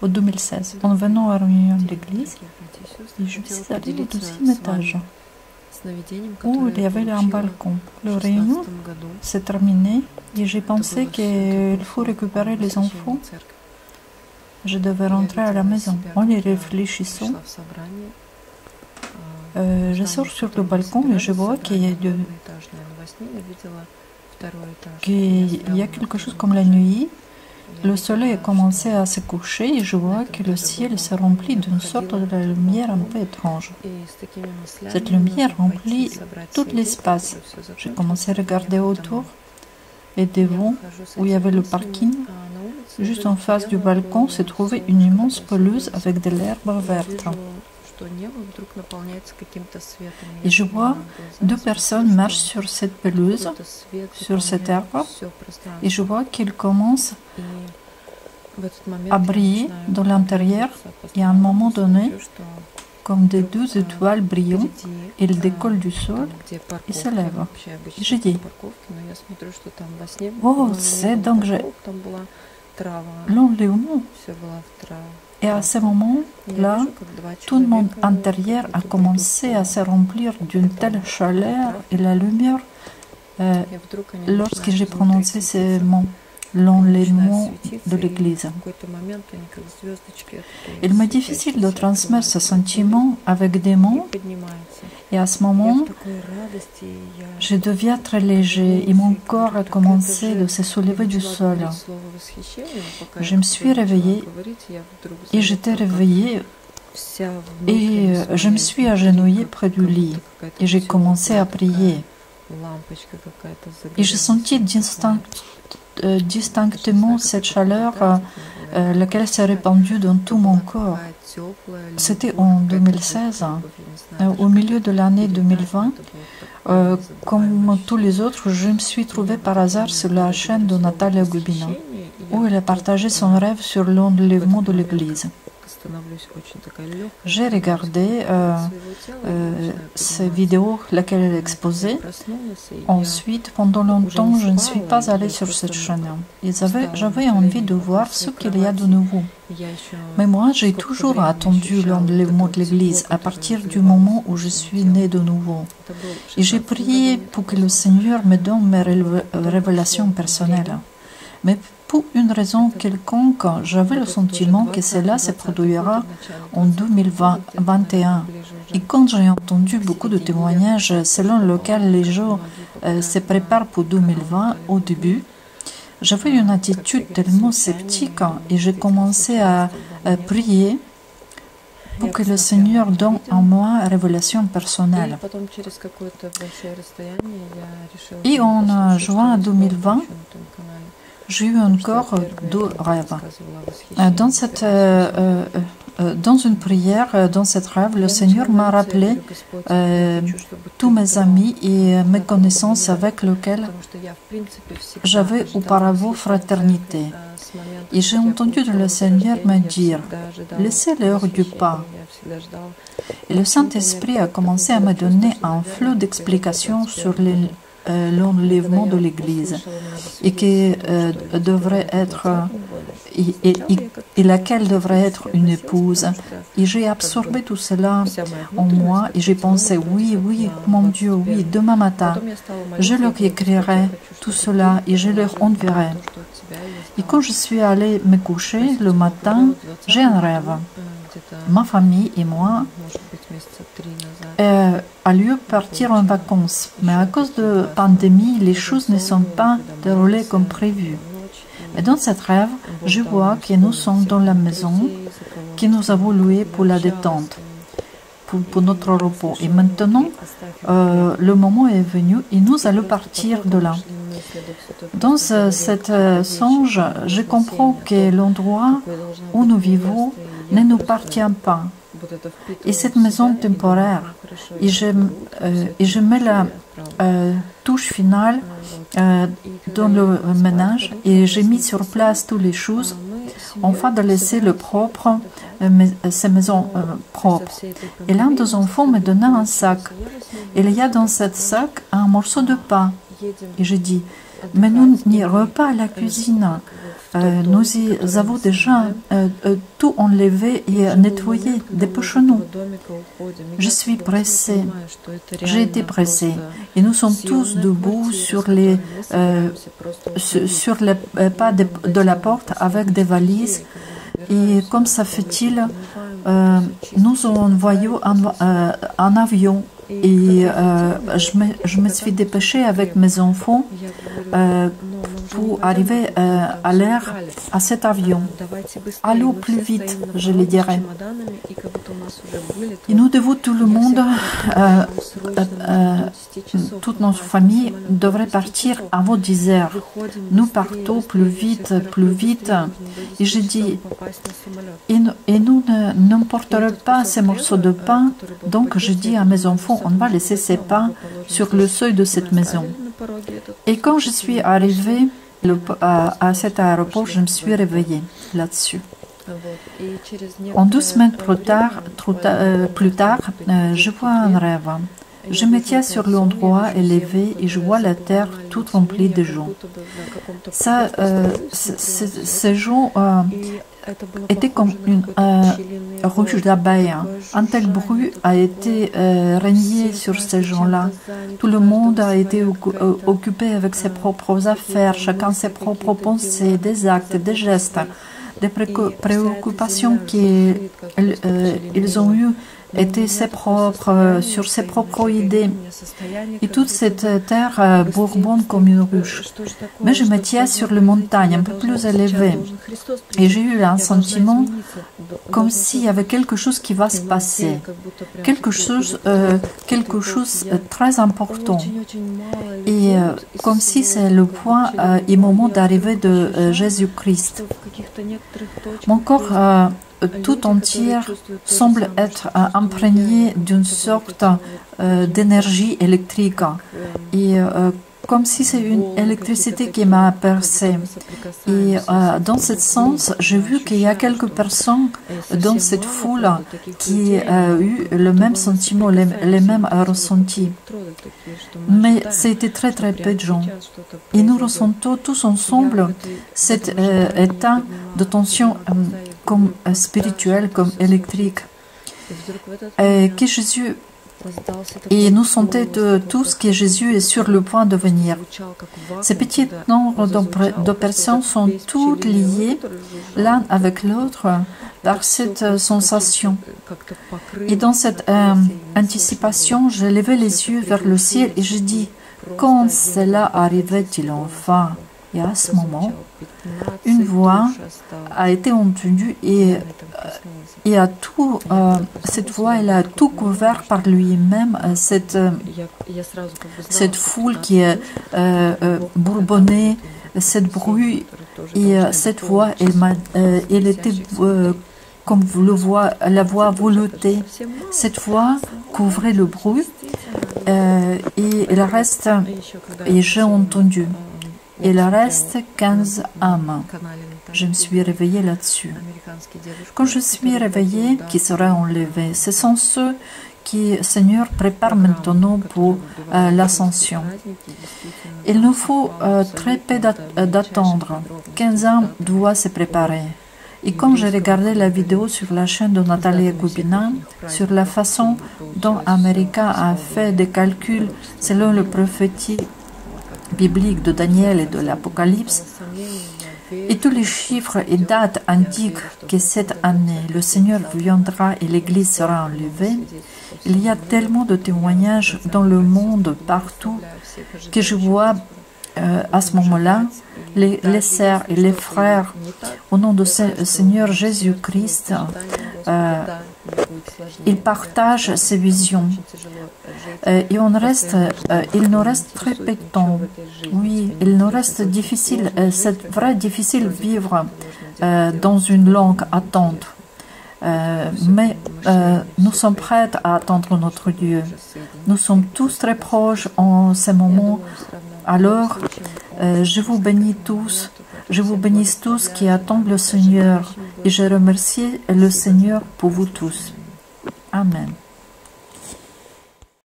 en 2016, en venant à réunion de l'église, et je suis allée au deuxième étage, où il y avait un balcon. La réunion s'est terminée et j'ai pensé qu'il faut récupérer les enfants. Je devais rentrer à la maison. En y réfléchissant, je sors sur le balcon et je vois qu'il y a quelque chose comme la nuit. Le soleil a commencé à se coucher et je vois que le ciel se remplit d'une sorte de lumière un peu étrange. Cette lumière remplit tout l'espace. J'ai commencé à regarder autour et devant, où il y avait le parking, juste en face du balcon, se trouvait une immense pelouse avec de l'herbe verte. Et je vois deux personnes marchent sur cette pelouse, sur cette herbe, et je vois qu'ils commencent à briller dans l'intérieur, et à un moment donné, comme des deux étoiles brillantes, ils décollent du sol et se lèvent. Et je dis, oh, c'est dangereux. L'enlèvement. Et à ce moment-là, tout le monde intérieur a commencé à se remplir d'une telle chaleur et la lumière lorsque j'ai prononcé ces mots, l'enlèvement de l'Église. Il m'est difficile de transmettre ce sentiment avec des mots, et à ce moment, je deviens très léger et mon corps a commencé à se soulever du sol. Je me suis réveillée et j'étais réveillée et je me suis agenouillée près du lit et j'ai commencé à prier. Et j'ai senti distinctement cette chaleur laquelle s'est répandue dans tout mon corps. C'était en 2016, au milieu de l'année 2020. Comme tous les autres, je me suis trouvée par hasard sur la chaîne de Natalia Gubina, où elle a partagé son rêve sur l'enlèvement de l'Église. J'ai regardé ces vidéos, laquelle elle exposait. Ensuite, pendant longtemps, je ne suis pas allée sur cette chaîne. J'avais envie de voir ce qu'il y a de nouveau. Mais moi, j'ai toujours attendu l'enlèvement de l'Église à partir du moment où je suis née de nouveau. Et j'ai prié pour que le Seigneur me donne mes révélations personnelles. Mais pour une raison quelconque, j'avais le sentiment que cela se produira en 2021. Et quand j'ai entendu beaucoup de témoignages selon lesquels les gens se préparent pour 2020 au début, j'avais une attitude tellement sceptique et j'ai commencé à prier pour que le Seigneur donne en moi une révélation personnelle. Et en juin 2020, j'ai eu encore deux rêves. Dans une prière, dans cette rêve, le Seigneur m'a rappelé tous mes amis et mes connaissances avec lesquels j'avais auparavant fraternité. Et j'ai entendu le Seigneur me dire, laissez l'heure du pas. Et le Saint-Esprit a commencé à me donner un flot d'explications sur l'enlèvement de l'Église et qui devrait être et laquelle devrait être une épouse. Et j'ai absorbé tout cela en moi et j'ai pensé, oui, mon Dieu, oui, demain matin, je leur écrirai tout cela et je leur enverrai. Et quand je suis allée me coucher le matin, j'ai un rêve. Ma famille et moi a lieu partir en vacances. Mais à cause de la pandémie, les choses ne sont pas déroulées comme prévu. Et dans cette rêve, je vois que nous sommes dans la maison que nous avons louée pour la détente, pour notre repos. Et maintenant, le moment est venu et nous allons partir de là. Dans cet songe, je comprends que l'endroit où nous vivons ne nous appartient pas. Et cette maison temporaire, et je mets la touche finale dans le ménage et j'ai mis sur place toutes les choses afin de laisser le propre, ces maisons propres. Et l'un des enfants me donna un sac. Il y a dans ce sac un morceau de pain. Et je dis, mais nous n'irons pas à la cuisine. nous y avons déjà tout enlevé et nettoyé, dépêchons-nous. Je suis pressée, j'ai été pressée, et nous sommes tous debout sur les pas de la porte avec des valises. Et comme ça fait-il, nous envoyons un avion. Et je me suis dépêchée avec mes enfants pour arriver à l'heure à cet avion. Allons plus vite, je les dirais. Et nous devons, tout le monde, toute notre famille devrait partir avant 10 heures. Nous partons plus vite, plus vite. Et je dis, et nous n'emporterons pas ces morceaux de pain. Donc je dis à mes enfants, on va laisser ces pains sur le seuil de cette maison. Et quand je suis arrivée à cet aéroport, je me suis réveillée là-dessus. En 2 semaines plus tard, je vois un rêve. Je me tiens sur l'endroit élevé et je vois la terre toute remplie de gens. Ces gens étaient comme une ruche d'abeilles. Un tel bruit a été régné sur ces gens-là. Tout le monde a été occupé avec ses propres affaires, chacun ses propres pensées, des actes, des gestes, des préoccupations qu'ils ont eues étaient sur ses propres idées. Et toute cette terre bourbonne comme une ruche. Mais je me tiens sur les montagnes un peu plus élevées. Et j'ai eu un sentiment comme s'il y avait quelque chose qui va se passer. Quelque chose très important. Et comme si c'est le point et moment d'arrivée de Jésus-Christ. Mon corps tout entier semble être imprégné d'une sorte d'énergie électrique et comme si c'est une électricité qui m'a percé. Et dans ce sens, j'ai vu qu'il y a quelques personnes dans cette foule qui ont eu le même sentiment, les mêmes ressentis. Mais c'était très très peu de gens. Et nous ressentons tous ensemble cet état de tension comme spirituel, comme électrique. Que Jésus Et nous sentons tous que Jésus est sur le point de venir. Ces petits nombres de personnes sont toutes liées l'un avec l'autre par cette sensation. Et dans cette anticipation, j'ai levé les yeux vers le ciel et je dis, quand cela arrivait-il enfin? Et à ce moment, une voix a été entendue et cette voix, elle a tout couvert par lui-même, cette foule qui est bourbonnée, cette bruit, et cette voix, elle était comme la voix veloutée. Cette voix couvrait le bruit et le reste, et j'ai entendu. Il reste 15 âmes. Je me suis réveillée là-dessus. Quand je suis réveillée, qui sera enlevé, ce sont ceux qui, Seigneur, prépare maintenant pour l'ascension. Il nous faut très peu d'attendre. 15 âmes doivent se préparer. Et quand j'ai regardé la vidéo sur la chaîne de Nathalie Gubina, sur la façon dont America a fait des calculs selon le prophétie biblique de Daniel et de l'Apocalypse, et tous les chiffres et dates indiquent que cette année, le Seigneur viendra et l'Église sera enlevée. Il y a tellement de témoignages dans le monde, partout, que je vois à ce moment-là les sœurs et les frères, au nom de Seigneur Jésus-Christ, ils partagent ces visions. Et il nous reste très peu de temps. Oui, il nous reste difficile, c'est vrai difficile vivre dans une longue attente. Mais nous sommes prêts à attendre notre Dieu. Nous sommes tous très proches en ce moment. Alors, je vous bénis tous. Je vous bénis tous qui attendent le Seigneur. Et je remercie le Seigneur pour vous tous. Amen.